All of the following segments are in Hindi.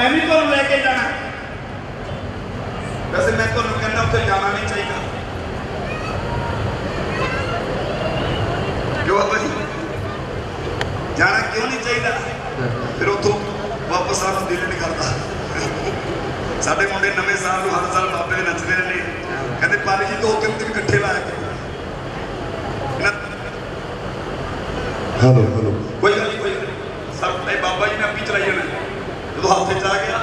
मैं भी तुहानू लेके जाना। वैसे मैं तुहानू कहना उत्थे जाना नहीं चाहिए। क्यों बाबा जी जाना क्यों नहीं चाहिए? फिर उतों वापस आने दिल नहीं करता। साडे मुंडे नवे साल नूं हर साल बाबे दे नचदे रहंदे, कहंदे पाली जी 2-3 दिन इकट्ठे लाया करो। हेलो हेलो कोई गल नहीं सर बाबा जी ने अपनी चलाई जाना। जो हाथ च आ गया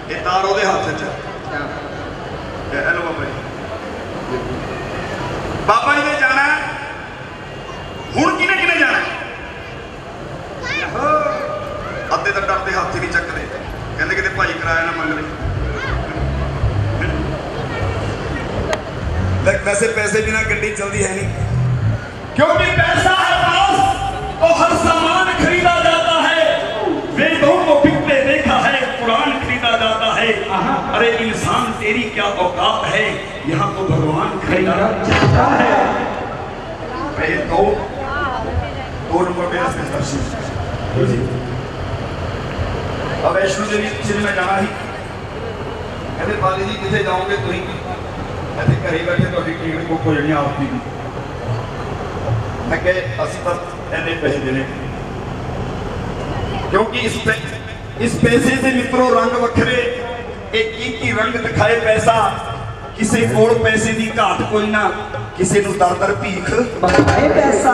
ये तार वो हाथ च। हेलो बाबा जी, बाबा जी ने जाना हुण किने किने जाना? अद्धे तो डरते हाथ ही नहीं चकते, कहते कि भाई किराया ना मंग ले। वैसे पैसे बिना गड्डी चलती है नहीं, क्योंकि पैसा है पास तो हर सामान खरीदा जाता है। वेदों को बिकते देखा है, कुरान खरीदा जाता है। अरे इंसान तेरी क्या औकात है, यहाँ तो भगवान खरीदा जाता है। दो नंबर पे अब वैष्णो देवी पिछले में जाना ही, कहते बाली जी कितने जाओगे तुम? कहते घर ही बैठे तो टिकट बुक हो जानी आपकी भी। मैं कहे असं तो इन्ने पैसे देने, क्योंकि इस पैसे से मित्रों रंग वखरे, एक ही रंग दिखाए पैसा। किसी कोल पैसे की घाट कोई ना, किसी नूं दर दर भीख मंगाए पैसा।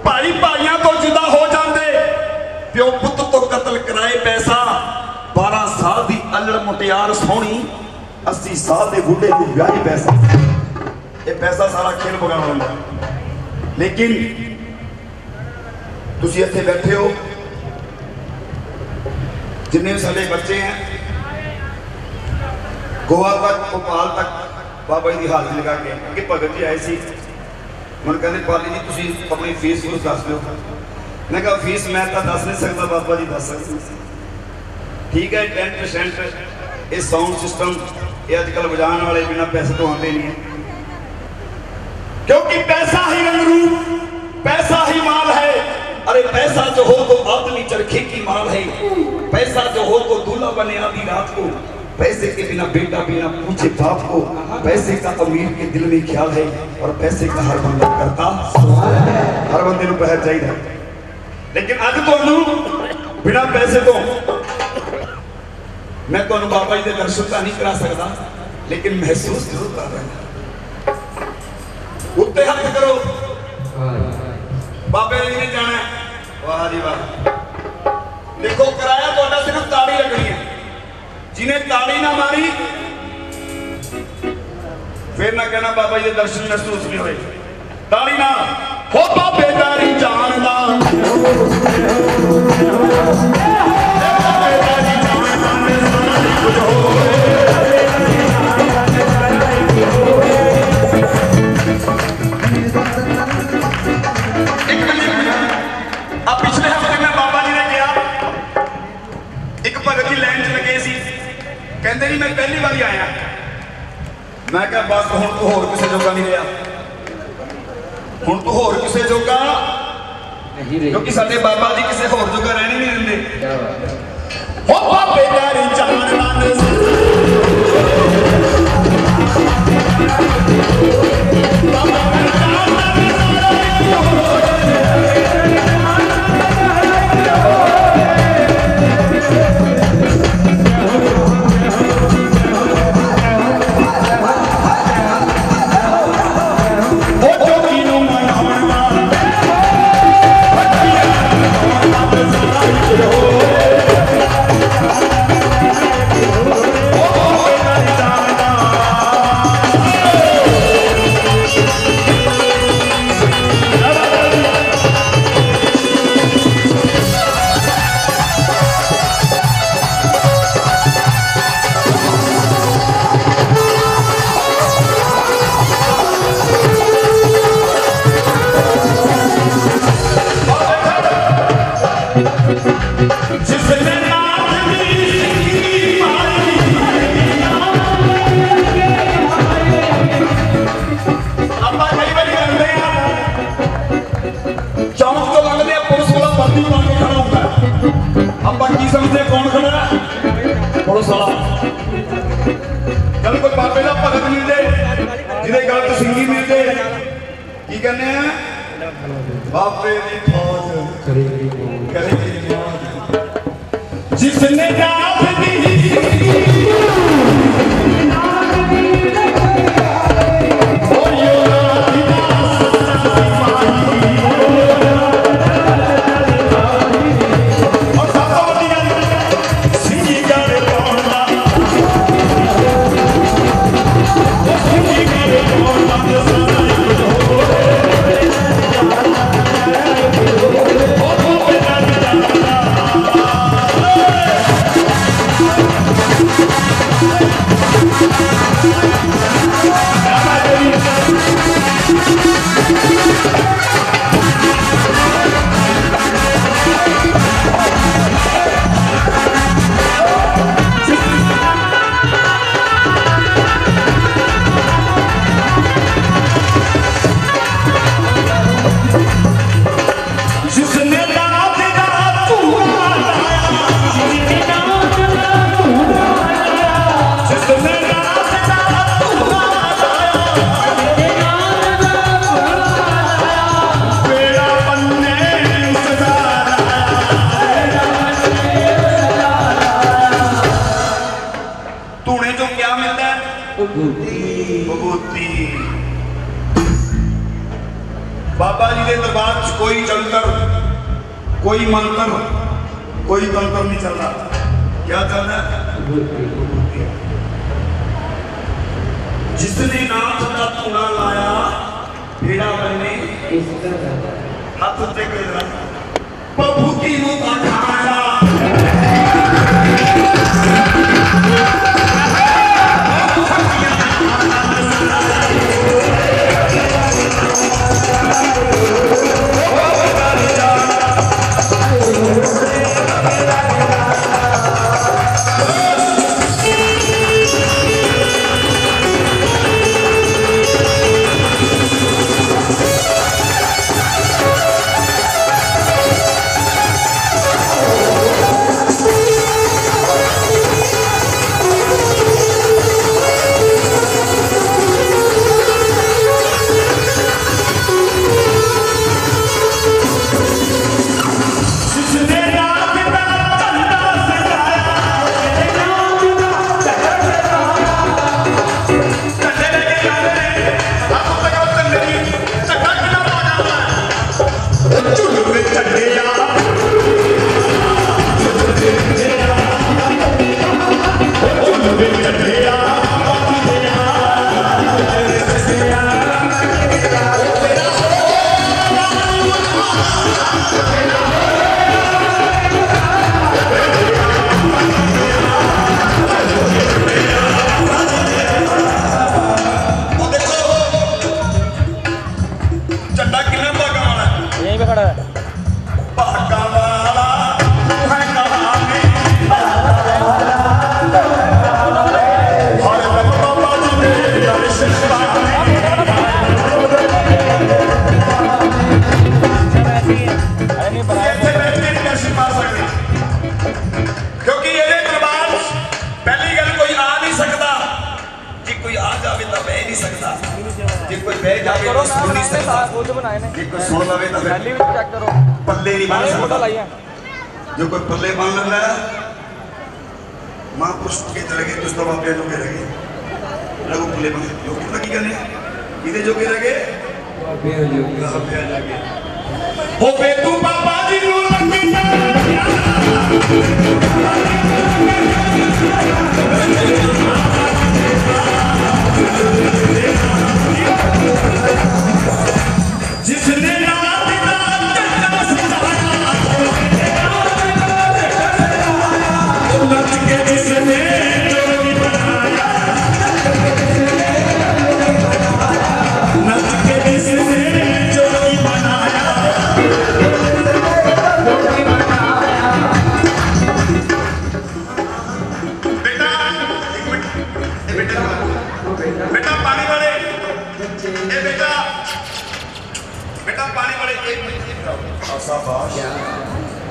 भाई भाइयों तो जुदा हो जाते, प्यो पुत तो कतल कराए पैसा। 12 साल की अल्लड़ मुटियार सोहनी, 80 साल के बुढ़े को ब्याही पैसा। ये पैसा सारा खेल बगाड़ लेंदा। लेकिन तुसी इत्थे बैठे हो, जिन्ने सारे बच्चे हैं, गोवा तक भोपाल तक बाबा जी की हाजरी लगा के कि भगत जी आए सी। मैंने कहते पाली जी तुसी अपनी फीस फूस दस दो। मैं कहा फीस मैं तो दस नहीं सकता, बाबा जी दस सकते। ठीक है 10% ये साउंड सिस्टम ये अजकल बजाने वाले बिना पैसे तो आते नहीं है, क्योंकि पैसा ही रंग रूप, पैसा ही माल है। अरे पैसा जो हो तो आदमी चरखे की माल है, पैसा जो हो तो दूल्हा बने आधी रात को, पैसे के बिना बेटा बिना पूछे बाप को। पैसे का अमीर के दिल में ख्याल है, और पैसे का हर बंदा करता सवाल है। हर बंदे को पैसा चाहिए, लेकिन अज तो बिना पैसे तो मैं तो बाबा जी के दर्शन का नहीं करा सकता, लेकिन महसूस जरूर कर रहा। उत्ते हाथ करो, बाबे जी ने जाना। वाह जी वाह। देखो किराया तो सिर्फ ताड़ी लगनी है, जिन्हें ताड़ी ना मारी फिर ना कहना बाबा जी के दर्शन महसूस नहीं हुए। ताड़ी ना हो बाबे तारी जानदा, पिछले हफ्ते में बाबा जी ने कहा एक भगत जी लाइन च लगे सी, कहते जी मैं पहली बार आया। मैं कहा बस हुण तो होर किसी जोगा नहीं रहा, हुण तो होर किसी जोगा नहीं, क्योंकि साडे बाबा जी किसी होर जोगा रहने नहीं दिंदे। हो बाबे तारी जानदा पुलिस वाला कल कोई बाबे का भगत मिल जाए जिदे गल तो सिंगी मिल जाए की कहने बाबे की फौज करेगी मौज जिसने रात दी बाबा जी के दरबार कोई जंतर कोई मंत्र कोई तंत्र नहीं चल रहा क्या चल रहा है जिसने नाथ का धूना लाया भेड़ा बनने हाथ उत्ते कर प्रभु की रूप खाया जो कोई पल्ले बन लेना महापुरुष के चले गए कुछ तो बापे जो के रह गए लगो पल्ले बन जो कितना की करने इधर जो के रह गए बापे जाके हो बे तू बाबा जी नु लगे जिसने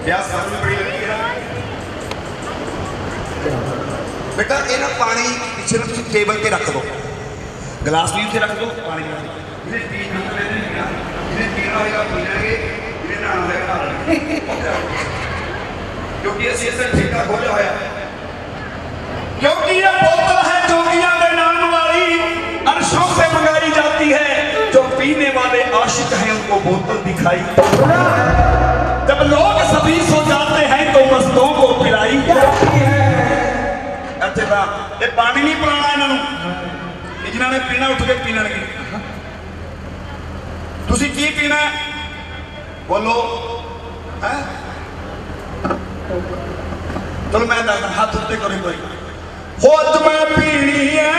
प्यास बड़ी लगी है। बेटा ये ना पानी पीछे ना टेबल पे रख दो, गिलास भी उत्थे रख दो, पानी क्योंकि असीं इस ठेका खोलिया होया, क्योंकि ये बोतल है जोगियां के नाम वाली, अर्शों से मंगाई जाती है, जो पीने वाले आशिक हैं उनको बोतल दिखाई। जब लोग सभी सो जाते हैं तो मस्तों को पिलाई जाती है। अच्छा ये पानी नहीं पिलाना इन्होंने, जिन्होंने पीना उठ के पीना लगे। तुसी की पीना बोलो है? चलो मैं दस हाथ उत्ते करो कोई हो मैं पीनी है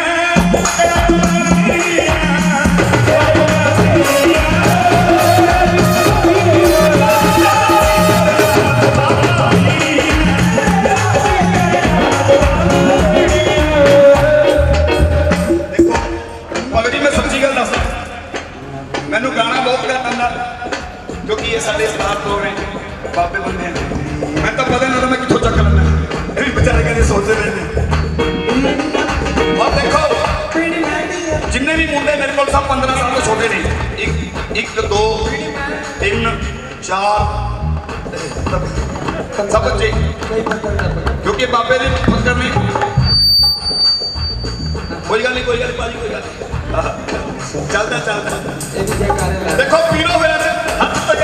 मैनू गाना बहुत प्यार आता क्योंकि ये साढ़े स्टार लोग हैं, बाबे बंदे हैं, मैं तो पता नहीं मैं कितों चक लेना, ये भी बेचारे कहते सोचते रहते। और देखो जिन्ने भी मुंडे मेरे को सब 15 साल तो छोटे नहीं, एक 2 3 4 सब बच्चे, क्योंकि बाबे ने फक्कर नहीं। कोई गल नहीं भाजी, कोई गल नहीं, चलता चलता देखो पीलो मेरा हाथ तक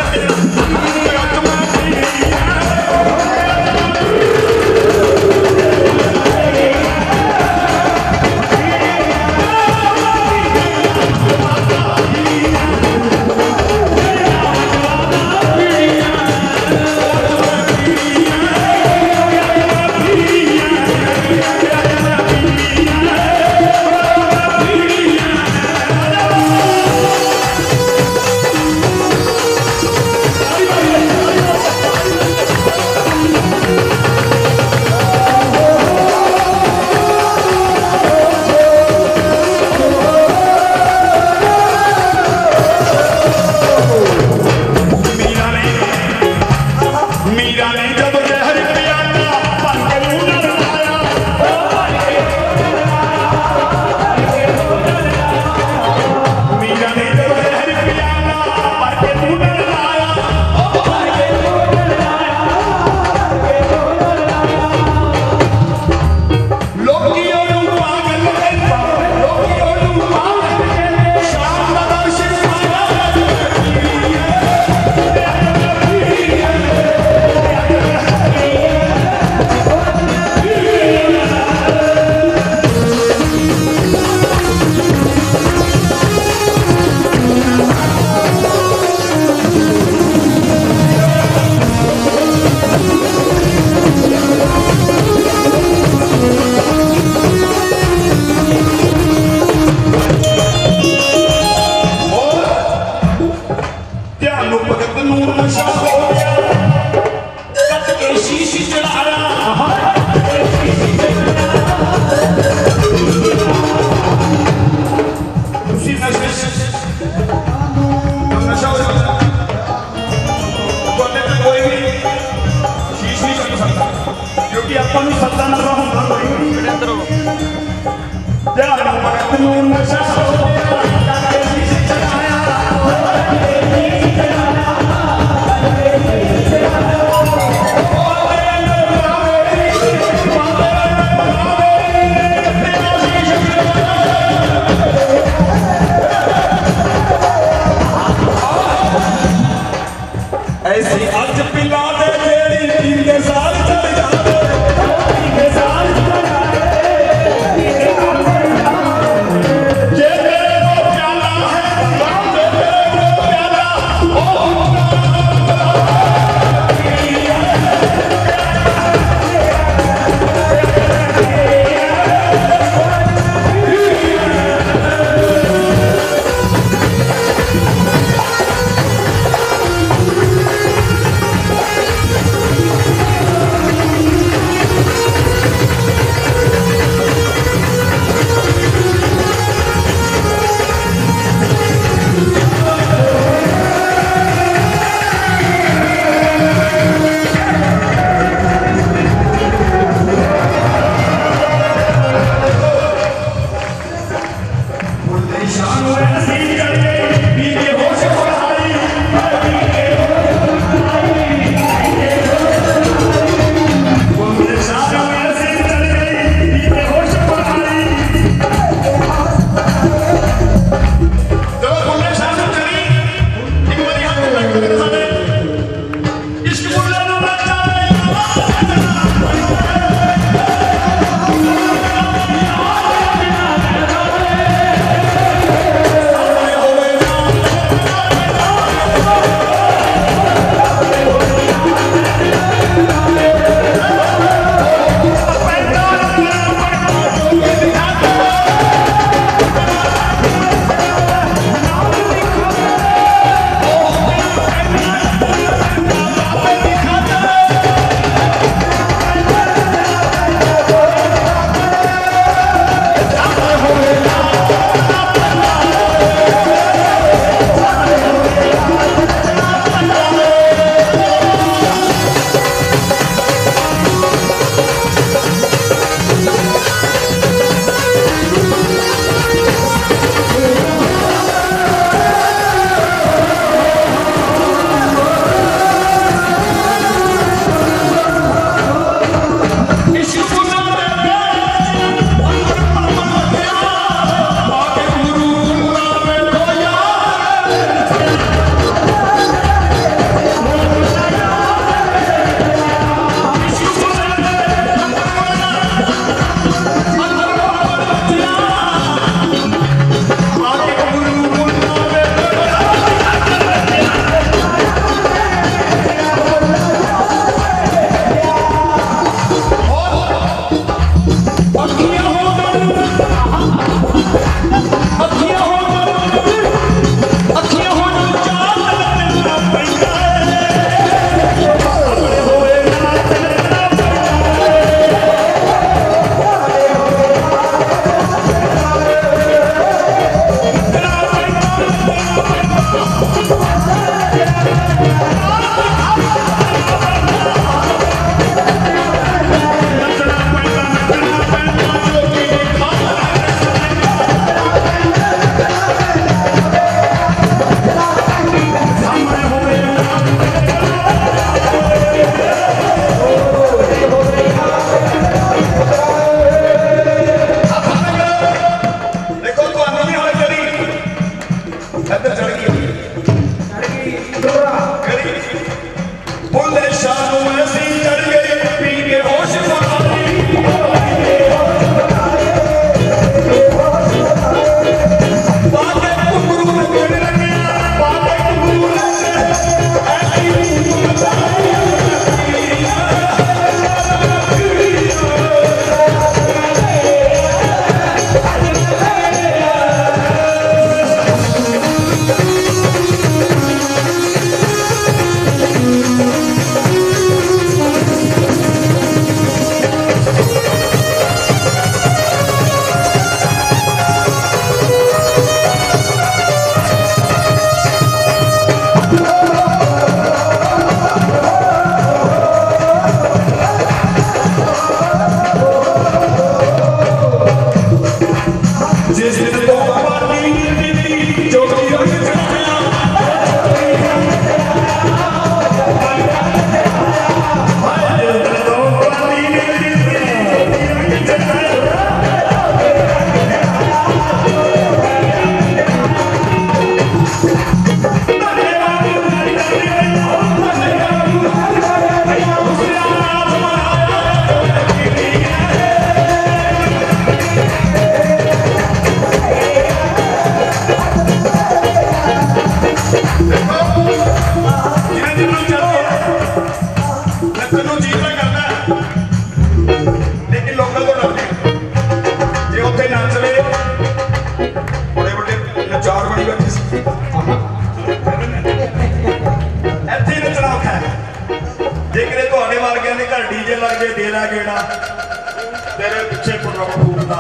अच्छे पुत्र फूकता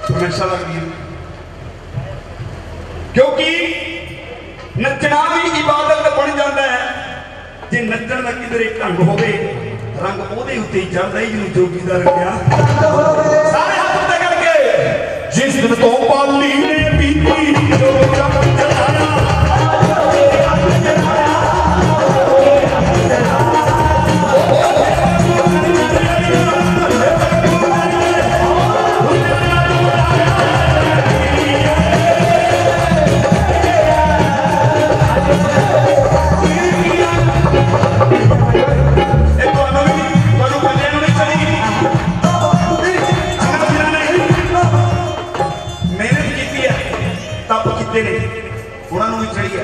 हमेशा लगती है, क्योंकि नचना भी इबादत बन जाता है। जे नचण का किधरे ढंग होवे रंग ओदे उत्ते ही चढ़दा ही जिन्होंने जोगी दा रंगिया। सारे हाथ उत्ते करके जिस दिन तो पाली ने पीती जो जग चढ़ाया उन्होंने भी चढ़ी है,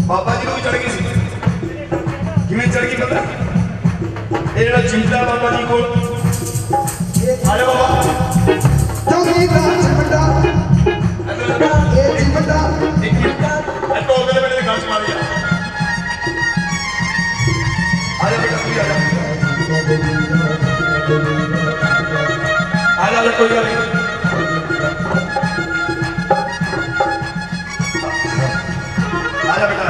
बाबा जी को भी चढ़ गई सी। किवें चढ़ गई पता? ये जो चिमटा बाबा जी को आजा बाबा जोगी दा चिमटा ये चिमटा एक मिनट टोल के बेटे गाछ मार दिया। आजा बेटा तू आजा आजा कोई गल नहीं। आजा बेटा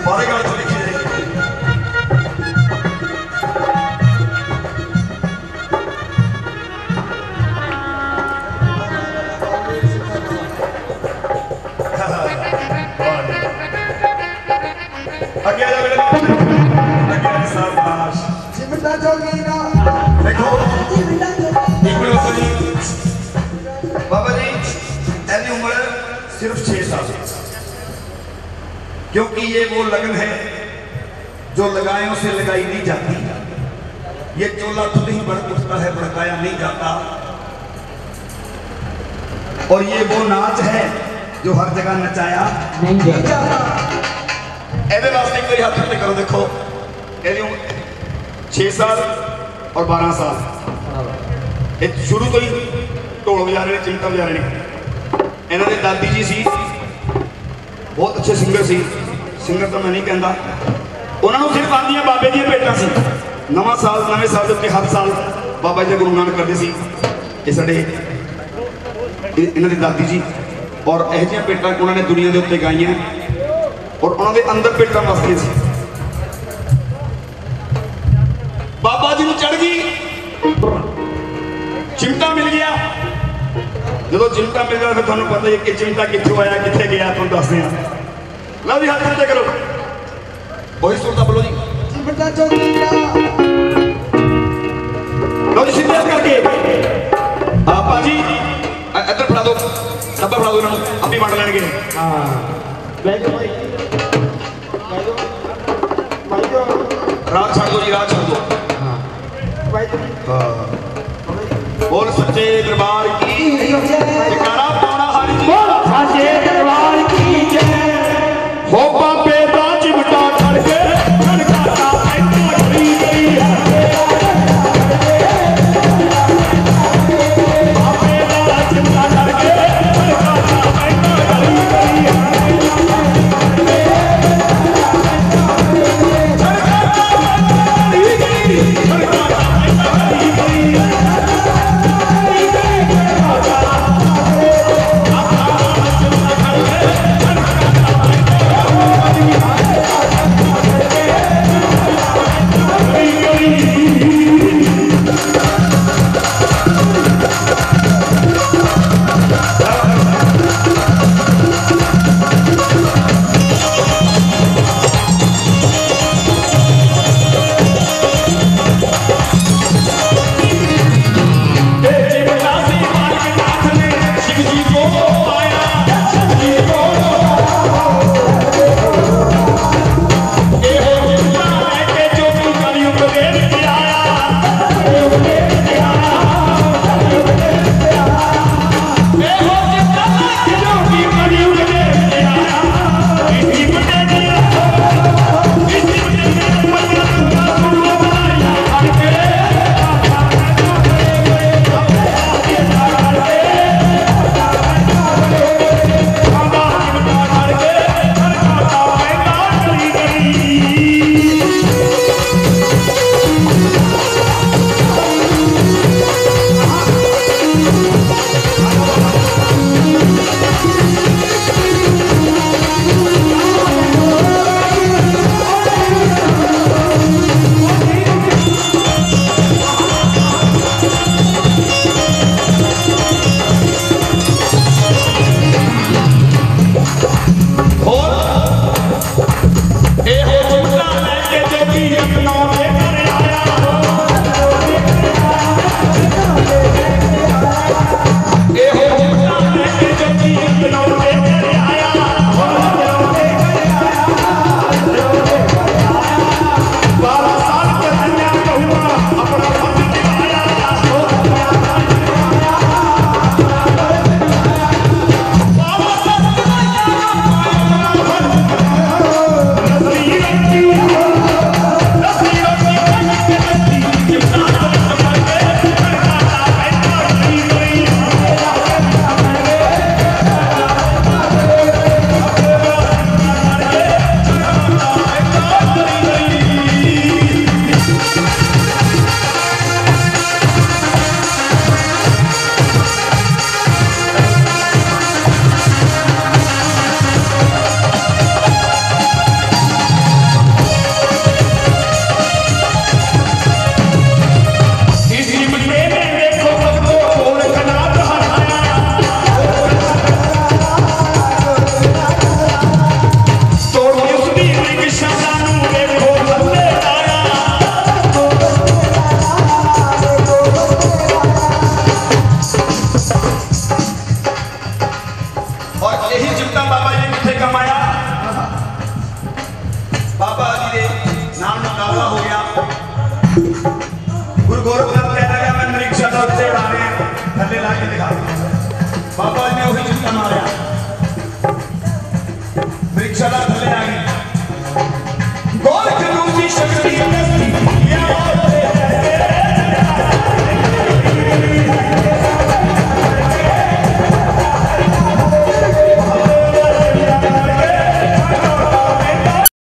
बारे गाल तो लिखी जाएगी। आगे आजा बेटा आगे शाबाश चिमटा जोगी ना देखो बाबा जी ऐसी उम्र सिर्फ 6 साल, क्योंकि ये वो लगन है जो लगायों से लगाई नहीं जाती। ये चोला खुद ही बढ़ उठता है, भड़काया नहीं जाता। और ये वो नाच है जो हर जगह नचाया नहीं जाता। ऐसे वास्ते कोई हाथ उठे करो, देखो 6 साल और 12 साल ये शुरू तो ही ढोल बजा रहे, चिमटा बजा रहे। इन्हों के दादी जी सी बहुत अच्छे सिंगर सी, सिंगर तो मैं नहीं कहता। उन्होंने सिर्फ आंदियां बाबे दी भेटां सी। नवां साल नवे साल के उत्ते हर साल बाबा जी गुणगान करते सी। ये साडे इन्हों के दादी जी और यह जिहियां भेटां उन्होंने दुनिया के उत्ते गाइयां और उन्होंने अंदर भेटां वसदियां सी। बाबा जी को चढ़ गई, चिमटा मिल गया। जो चिमटा मिल गया फिर तुहानूं पता ही कि चिमटा कित्थों आया कित्थे गया, तुहानूं दसदे हां। लो जी हाथ खड़े करो, वही सुरता बोलो जी चिमटा चौकीड़ा। लो जी सीधे करके आपा जी इधर फड़ा दो, डब्बा फड़ा दो, इन्होंने आप ही वंड लैणगे। राह छड़ दो जी, राह छड़ दो। बोल सच्चे दरबार की जयकारा पाना हरि जी, बोल सच्चे दरबार की जय। हो बाबे दा चिमटा खड़के खड़काता ऐंठा गली गई है। बाबे दा चिमटा खड़के खड़काता ऐंठा गली गई है। खड़काता के दिखा